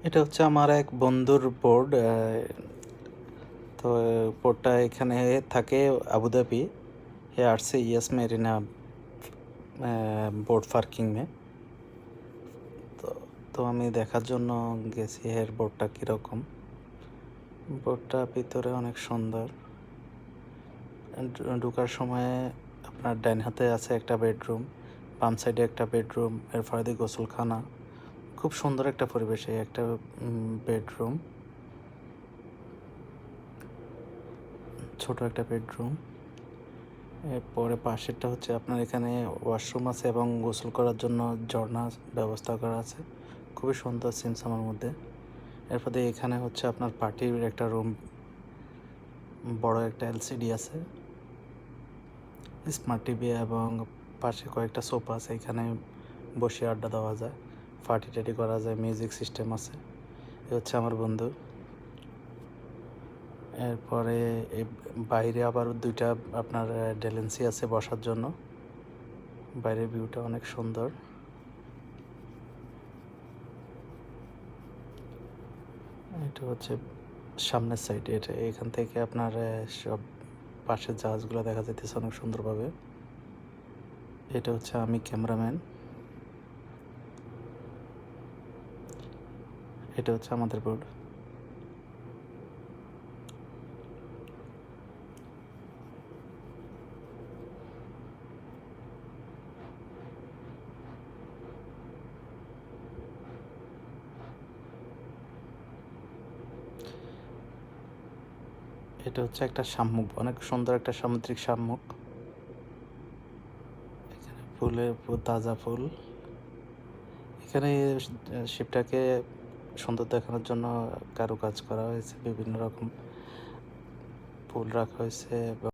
এটা হচ্ছে আমার এক বন্ধুর বোর্ড। তো বোর্ডটা এখানে থাকে আবুধাবি। हे आर से यस मेरीना বোর্ড পার্কিং মে। তো তো আমি দেখার জন্য গেছি এর বোর্ডটা কীরকম। বোর্ডটা ভিতরে অনেক সুন্দর। ঢোকার সময় আপনার ডান হাতে আছে একটা বেডরুম, বাম সাইডে একটা বেডরুম, এরপরে দিয়ে গোসলখানা। খুব সুন্দর একটা পরিবেশে একটা বেডরুম, ছোট একটা বেডরুম। এরপরে পাশেরটা হচ্ছে আপনার এখানে ওয়াশরুম আছে এবং গোসল করার জন্য ঝর্ণার ব্যবস্থা করা আছে, খুবই সুন্দর সিমসামের মধ্যে। এরপরে এখানে হচ্ছে আপনার পার্টির একটা রুম, বড় একটা এলসিডি আছে, স্মার্ট টিভি এবং পাশে কয়েকটা সোফা আছে, এখানে বসে আড্ডা দেওয়া যায়, পার্টি টাটি করা যায়, মিউজিক সিস্টেম আছে। এ হচ্ছে আমার বন্ধু। এরপরে বাইরে আবার দুইটা আপনার ডেলেন্সি আছে বসার জন্য। বাইরের ভিউটা অনেক সুন্দর। এটা হচ্ছে সামনের সাইড। এটা এখান থেকে আপনার সব পাশের জাহাজগুলো দেখা যাইতেছে অনেক সুন্দরভাবে। এটা হচ্ছে আমি ক্যামেরাম্যান। এটা হচ্ছে আমাদের বোর্ড। এটা হচ্ছে একটা শামুক, অনেক সুন্দর একটা সামুদ্রিক শামুক। এখানে ফুলের তাজা ফুল। এখানে শিপটাকে সুন্দর দেখানোর জন্য কারুকাজ করা হয়েছে, বিভিন্ন রকম ফুল রাখা হয়েছে।